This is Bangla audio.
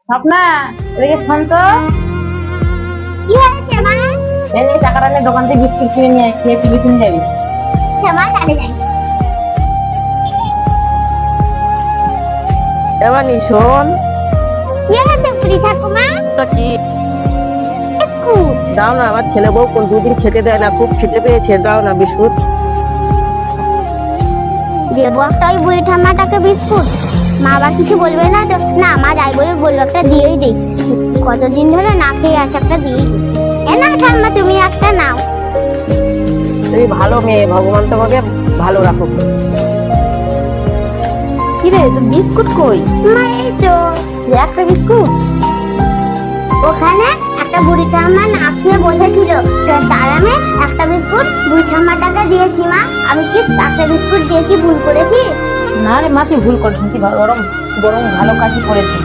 স্বপ্না, এদিকে শোন তো। কি হয়েছে মা? এই টাকাটা নিয়ে দোকান থেকে বিস্কুট কিনে নিয়ে আয়, খেয়ে টিফিন যাবি। মা তাহলে যাই। এবার নি শোন। কি হয়েছে বুড়ি ঠাকুমা? তা কি বিস্কুট দাও না, আমার ছেলে বউ কোন দুদিন খেতে দেয় না, খুব খিদে পেয়েছে, দাও না বিস্কুট। দেবো একটা ওই বুড়ি ঠাম্মাটাকে বিস্কুট? মা আবার কিছু বলবে না তো? না, মা যাই বলে বলবো, একটা দিয়েই দিই। কতদিন ধরে না খেয়ে আছে, একটা দিয়েই দিই। এ না ঠাম্মা, তুমি একটা নাও। তুমি ভালো মেয়ে, ভগবান তোমাকে ভালো রাখুক। কি রে, তোর বিস্কুট কই? মা এই তো একটা বিস্কুট। ওখানে একটা বুড়ি ঠাম্মা না খেয়ে বসেছিল, তো তার আমি একটা বিস্কুট বুড়ি ঠাম্মাটাকে দিয়েছি। মা, আমি কি একটা বিস্কুট দিয়েছি ভুল করেছি? না রে মা, তুই ভুল করিস নি, তুই বরং বরং ভালো কাজই করেছিস।